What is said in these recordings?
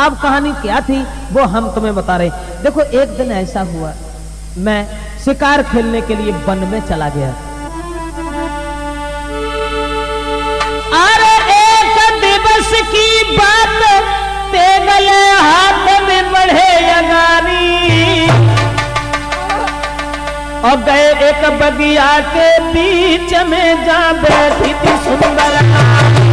अब कहानी क्या थी वो हम तुम्हें बता रहे। देखो एक दिन ऐसा हुआ, मैं शिकार खेलने के लिए वन में चला गया। अरे एक दिवस की बात, तेगल हाथ में बढ़े अगारी, और गए एक बगिया के बीच में जा बैठी थी सुंदर नारी।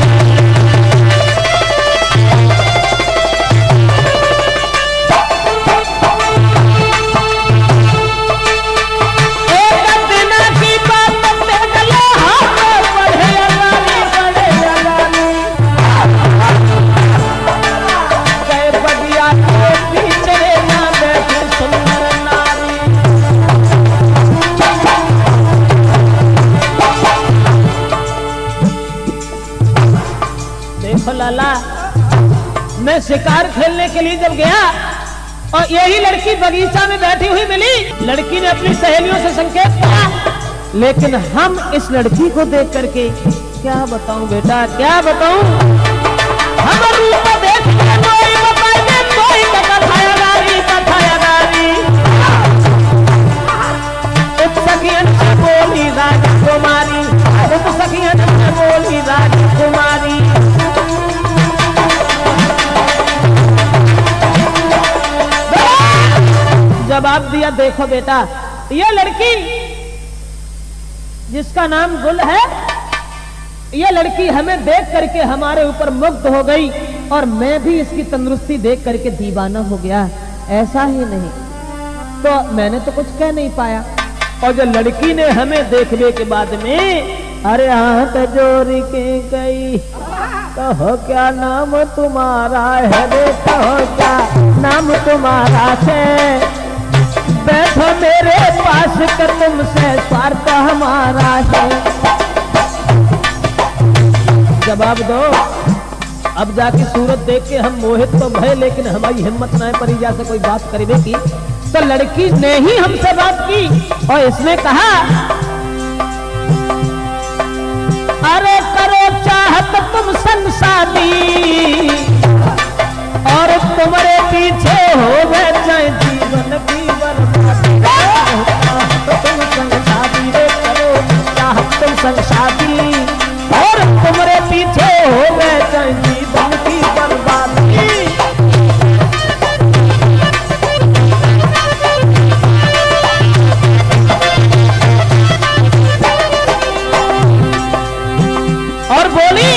लाला, मैं शिकार खेलने के लिए जब गया और यही लड़की बगीचा में बैठी हुई मिली। लड़की ने अपनी सहेलियों से संकेत किया, लेकिन हम इस लड़की को देख करके क्या बताऊं बेटा, क्या बताऊं, हम रूप देख के कोई बताए कोई कथायागारी कथायागारी। उपसखियन से बोली राजकुमारी, उपसखियन से बोली राजकुमारी। जवाब दिया, देखो बेटा, ये लड़की जिसका नाम गुल है, ये लड़की हमें देख करके हमारे ऊपर मुग्ध हो गई और मैं भी इसकी तंदुरुस्ती देख करके दीवाना हो गया। ऐसा ही नहीं तो मैंने तो कुछ कह नहीं पाया। और जो लड़की ने हमें देखने के बाद में अरे हाथ जोड़ के गई, कहो क्या नाम तुम्हारा है रे, कहो क्या नाम तुम्हारा है, बैठो मेरे पास कर तुमसे स्वार्थ हमारा है। जवाब दो। अब जाके सूरत देख के हम मोहित तो भय, लेकिन हमारी हिम्मत न पड़ी जा से कोई बात करीबे की। तो लड़की ने ही हमसे बात की और इसने कहा, अरे करो चाहत तुम संग शादी, और तुम्हारे पीछे हो गए चाहे जीवन की बर्बादी। तुम संग शादी रे, करो चाहत तुम संग शादी, और तुम्हारे पीछे हो गए चाहे जीवन की बर्बादी। और बोली,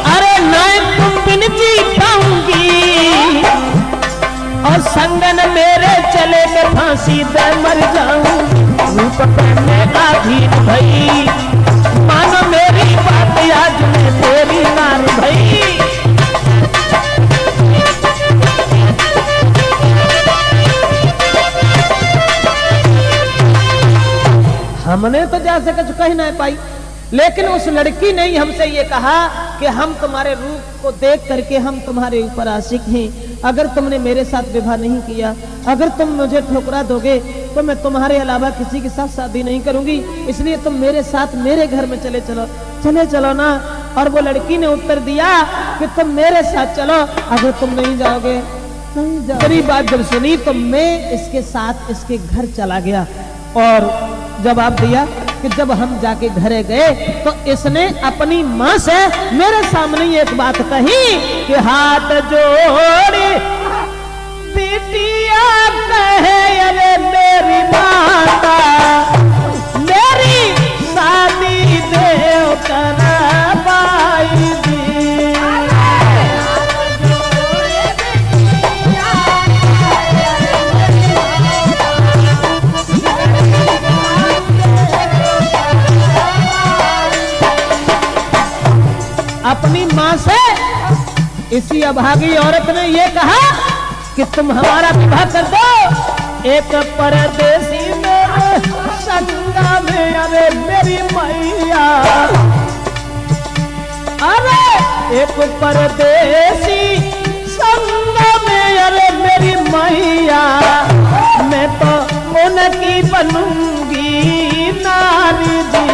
अरे नाय तुम बिन जी पाऊंगी, और संगन मेरे चले के फांसी दे मर जाऊं। रूप पहने आधीन भई, मानो मेरी बात आज में तेरी नार भई। हमने तो जैसे कुछ कह नहीं पाई, लेकिन उस लड़की ने ही हमसे ये कहा कि हम तुम्हारे रूप को देख करके हम तुम्हारे ऊपर आशिक हैं। अगर तुमने मेरे साथ विवाह नहीं किया, अगर तुम मुझे ठुकरा दोगे तो मैं तुम्हारे अलावा किसी के साथ शादी नहीं करूंगी, इसलिए तुम मेरे साथ मेरे घर में चले चलो ना। और वो लड़की ने उत्तर दिया कि तुम मेरे साथ चलो, अगर तुम नहीं जाओगे नहीं जाओगे। मेरी बात जब सुनी तो मैं इसके साथ इसके घर चला गया और जवाब दिया कि जब हम जाके घरे गए तो इसने अपनी माँ से मेरे सामने एक बात कही कि हाथ जोड़ी बिटिया कहे, अरे मेरी माता मेरी शादी देव करवाई दी। अपनी माँ से इसी अभागी औरत ने ये कहा कि तुम हमारा विवाह कर दो। एक परदेसी मेरे संगा में, अरे मेरी मैया, अरे एक परदेसी संगा में, अरे मेरी मैया, मैं तो उनकी बनूंगी नारी जी।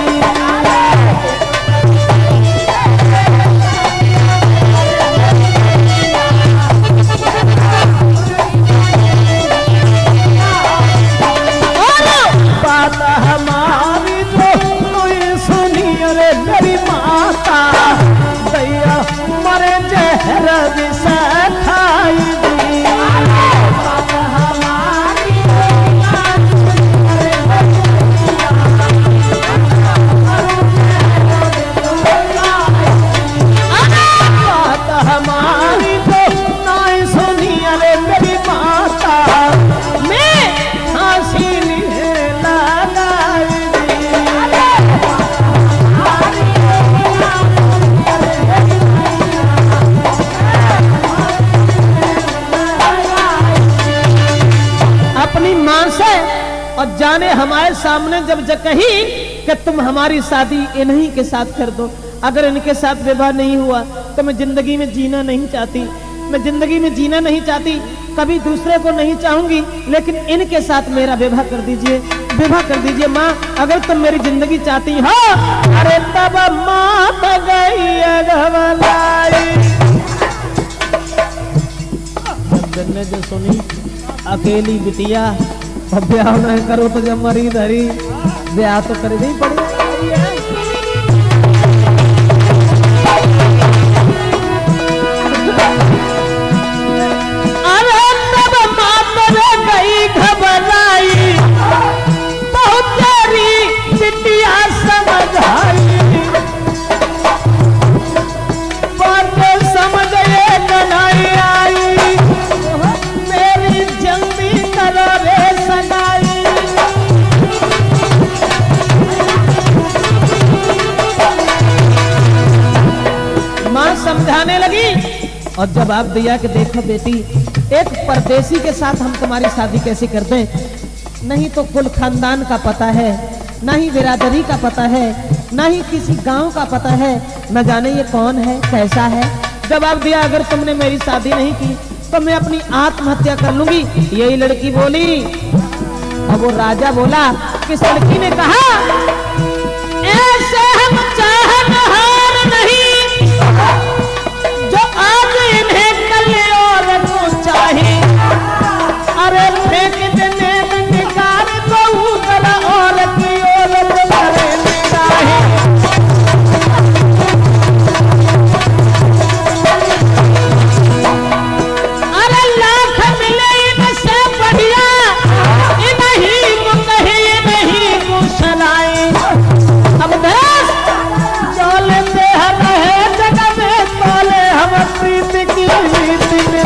और जाने हमारे सामने जब कही कि तुम हमारी शादी इन्हीं के साथ कर दो, अगर इनके साथ विवाह नहीं हुआ तो मैं जिंदगी में जीना नहीं चाहती, मैं जिंदगी में जीना नहीं चाहती, कभी दूसरे को नहीं चाहूंगी, लेकिन इनके साथ मेरा विवाह कर दीजिए, विवाह कर दीजिए माँ, अगर तुम मेरी जिंदगी चाहती हो। अरे तब माँ गई ने जो सुनी अकेली बिटिया, अब ब्याह न करो तो जब मरी धरी, ब्याह तो कर ही पड़ेगा। समझाने लगी और जवाब दिया कि देखो बेटी, एक परदेसी के साथ हम तुम्हारी शादी कैसे कर दें, नहीं तो कुल खानदान का पता है, ना ही बिरादरी का पता है, ना ही किसी गांव का पता है, न जाने ये कौन है, कैसा है। जवाब दिया अगर तुमने मेरी शादी नहीं की तो मैं अपनी आत्महत्या कर लूंगी। यही लड़की बोली। और वो राजा बोला, किस लड़की ने कहा, ऐसे हम चाहनहार नहीं जो आज इन्हें कल और को चाहे, अरे फेंक देने में निकाल तो उधर और की ओर करने चाहे। अरे लाख मिले इनसे बढ़िया, इन्हीं को कहे नहीं को सुनाए। अब देश चोले से हम है जगह में तोले, हम प्रीति की नीति में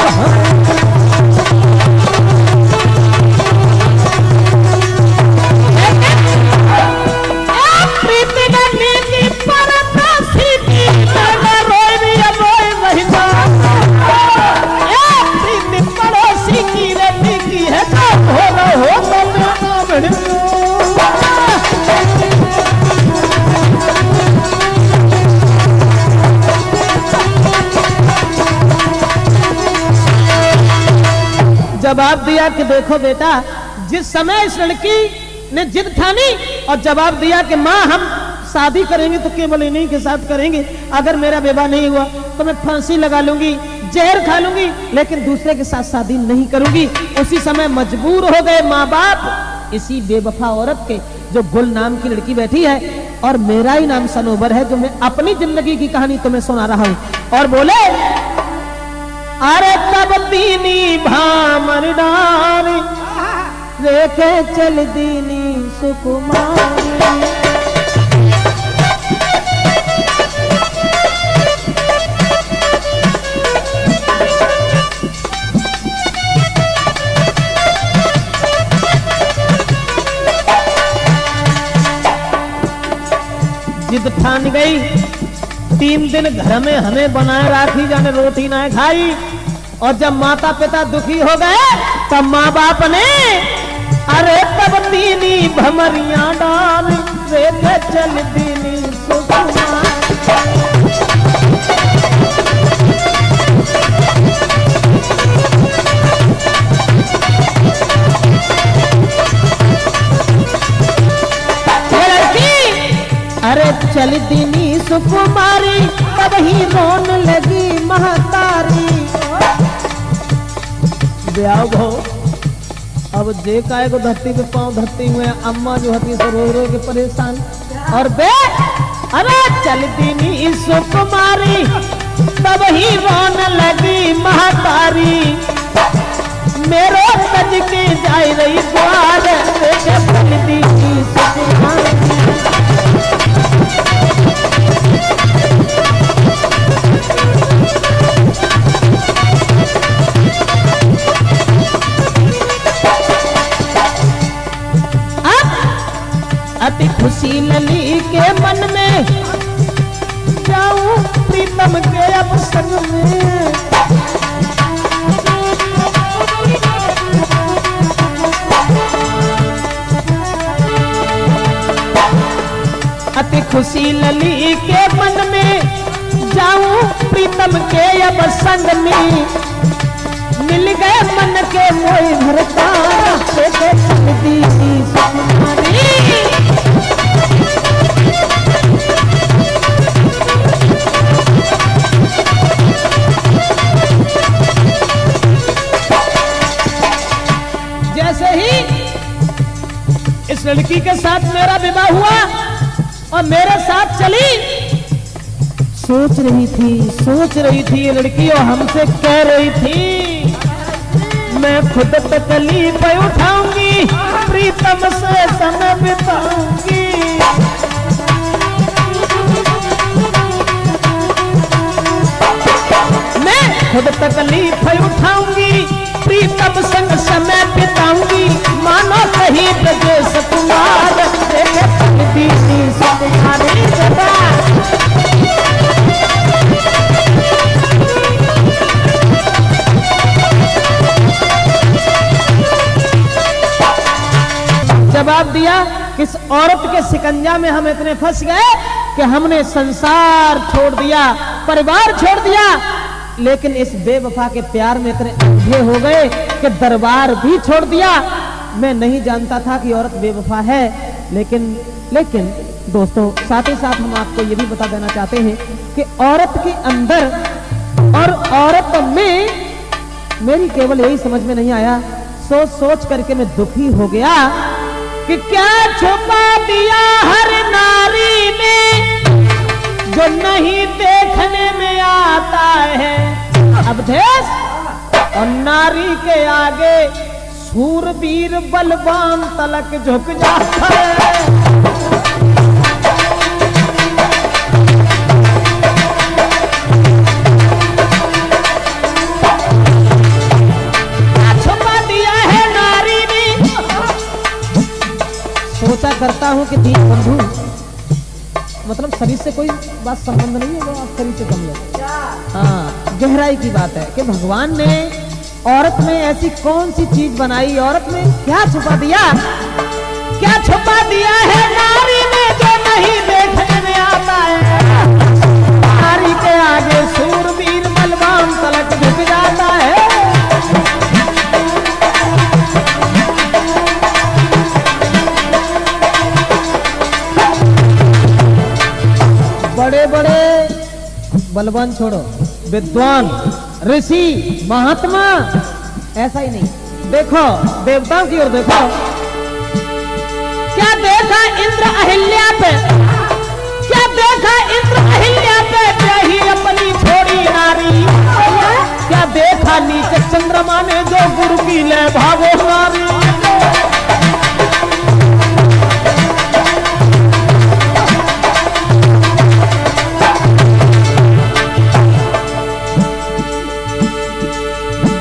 जवाब दिया कि देखो बेटा, जिस समय इस लड़की ने जिद ठानी और जवाब दिया कि माँ हम शादी करेंगे तो केवल इन्हीं के साथ करेंगे, अगर मेरा विवाह नहीं हुआ तो मैं फांसी लगा लूंगी, जहर खा लूंगी, लेकिन दूसरे के साथ शादी नहीं करूंगी। उसी समय मजबूर हो गए माँ बाप इसी बेवफा औरत के, जो गुल नाम की लड़की बैठी है और मेरा ही नाम सनोबर है, जो मैं अपनी जिंदगी की कहानी तुम्हें सुना रहा हूं। और बोले, अरे तब दीनी भामर डारी रेखे चल दीनी सुकुमारी। जिद ठान गई, 3 दिन घर में हमें बनाए राखी, जाने रोटी ना खाई। और जब माता पिता दुखी हो गए तब माँ बाप ने अरे तब दीनी भमरियां डाल रेखे चल दीनी सुकुमारी। अरे चल दीनी सुकुमारी, तब ही रोन लगी महतारी। ब्याह भो, अब देखा है को धरती पे पांव धरती हुए, अम्मा जो होती है रो रो के परेशान। और बे अरे चल दीनी सुकुमारी, तब ही रोन लगी महतारी। मेरो तज के जाए रही द्वार, चल दीनी सुकुमारी। अति खुशी लली के मन में, जाऊं प्रीतम के अब संग में। खुशी लली के मन में, जाऊं प्रीतम के अब संग में, मिल गए मन के मोह भरता, देखे दी सुकुमारी। जैसे ही इस लड़की के साथ मेरा विवाह हुआ और मेरे साथ चली, सोच रही थी ये लड़की और हमसे कह रही थी, मैं खुद तकलीफ उठाऊंगी, प्रीतम से समय बिताऊंगी। मैं खुद तकलीफ उठाऊंगी, प्रीतम संग समय बिताऊंगी, मानो कहीं ब्रजेश कुमार, देखे दीदी सुकुमारी जबा। जवाब दिया, किस औरत के शिकंजा में हम इतने फंस गए कि हमने संसार छोड़ दिया, परिवार छोड़ दिया, लेकिन इस बेवफा के प्यार में इतने अंधे हो गए कि दरबार भी छोड़ दिया। मैं नहीं जानता था कि औरत बेवफा है, लेकिन दोस्तों साथ ही साथ हम आपको ये भी बता देना चाहते हैं कि औरत के अंदर और औरत में मेरी केवल यही समझ में नहीं आया, सोच करके मैं दुखी हो गया कि क्या छुपा दिया हर नारी में, जो नहीं देखने में आता है। अब देश और नारी के आगे सूरवीर बलवान तलक झुक जाता है। सोचा करता हूं कि दीन बंधु, मतलब शरीर से कोई बात संबंध नहीं है, आप शरीर से कम लो। हाँ, गहराई की बात है कि भगवान ने औरत में ऐसी कौन सी चीज बनाई, औरत में क्या छुपा दिया, क्या छुपा दिया है नारी में जो नहीं देखने में आता है। नारी के आगे सूरवीर बलवान तलक झुक जाता है। बड़े बड़े बलवान छोड़ो, विद्वान ऋषि महात्मा ऐसा ही नहीं, देखो देवताओं की ओर देखो, क्या देखा इंद्र अहिल्या पे, क्या देखा इंद्र अहिल्या पे, ही अपनी छोड़ी नारी, क्या देखा नीचे चंद्रमा ने जो गुरु की ले भागो नारी।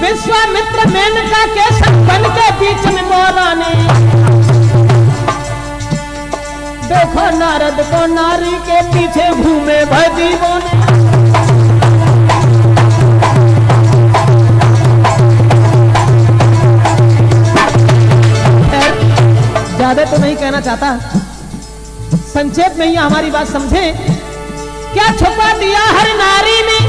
विश्वामित्र मेनका के संबंध के बीच में मौलाने, देखो नारद को नारी के पीछे घूमे भय दीवाने। ज्यादा तो नहीं कहना चाहता, संक्षेप में ही हमारी बात समझे। क्या छुपा दिया हर नारी में,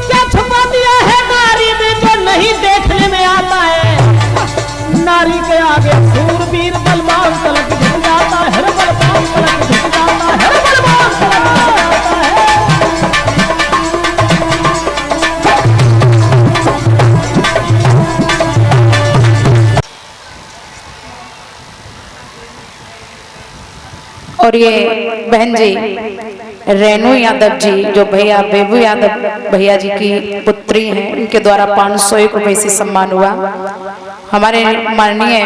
क्या छुपा दिया है नारी में जो नहीं देखने में आता है। नारी के आगे सूरवीर बलवान तलक झुक जाता है, बलवान तलक झुक जाता है, बलवान तलक झुक जाता है। और ये बहन जी रेणु यादव जी, जो भैया बेबू यादव भैया जी की पुत्री हैं, इनके द्वारा 501 रुपये से सम्मान हुआ। हमारे माननीय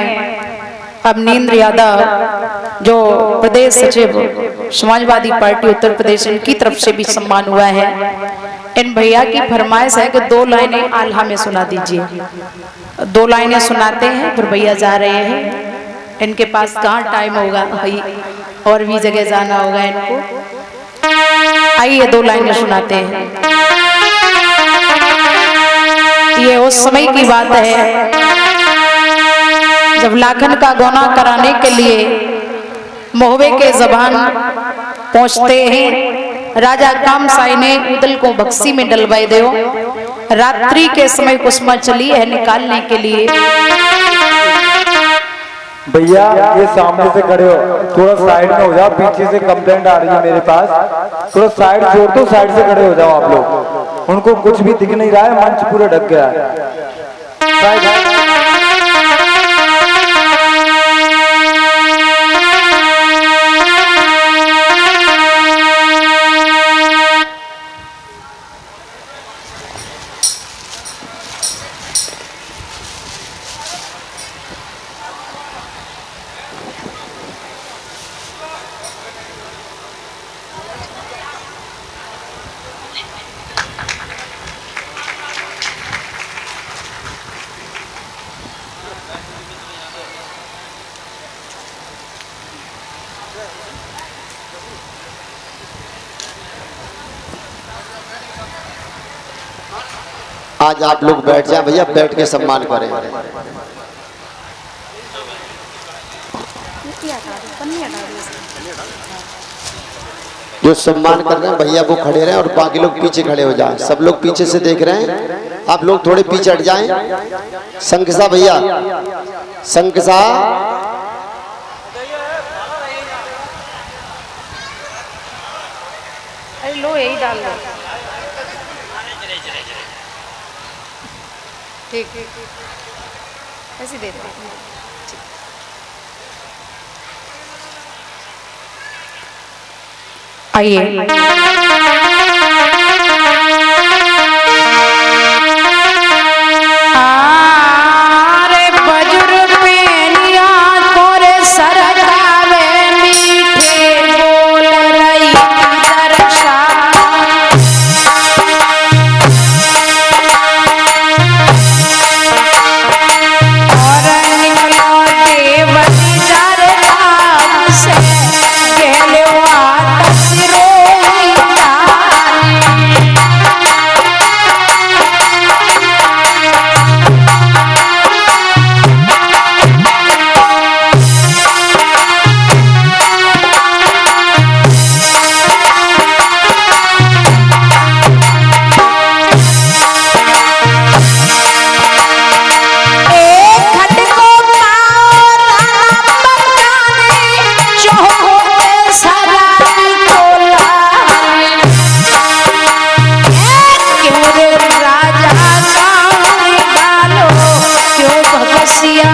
अवनींद्र यादव जो प्रदेश सचिव समाजवादी पार्टी उत्तर प्रदेश, इनकी तरफ से भी सम्मान हुआ है। इन भैया की फरमाइश है कि 2 लाइनें आल्हा में सुना दीजिए। 2 लाइनें सुनाते हैं, फिर भैया जा रहे हैं। इनके पास कहाँ टाइम होगा भाई, और भी जगह जाना होगा इनको। आइए 2 लाइनें सुनाते हैं। ये उस समय की बात है जब लाखन का गौना कराने के लिए महुए के जबान पहुंचते हैं। राजा कामसाई ने उदल को बक्सी में डलवाई दो। रात्रि के समय कुसुमा चली है निकालने के लिए। भैया ये सामने से खड़े हो, थोड़ा साइड में हो जाओ, पीछे से कंप्लेंट आ रही है मेरे पास, थोड़ा साइड छोड़ दो, साइड से खड़े हो जाओ आप लोग। उनको कुछ भी दिख नहीं रहा है, मंच पूरा ढक गया है। आज आप लोग बैठ जाए भैया, बैठ के सम्मान करें। जो सम्मान कर रहे हैं भैया वो खड़े रहें और बाकी लोग पीछे खड़े हो जाएं। सब लोग पीछे से देख रहे हैं, आप लोग थोड़े पीछे हट जाएं। संकसा भैया, संकसा लो यही डाल लो। ठीक ऐसे दे दो। आइए राजा का डालो क्यों भगसिया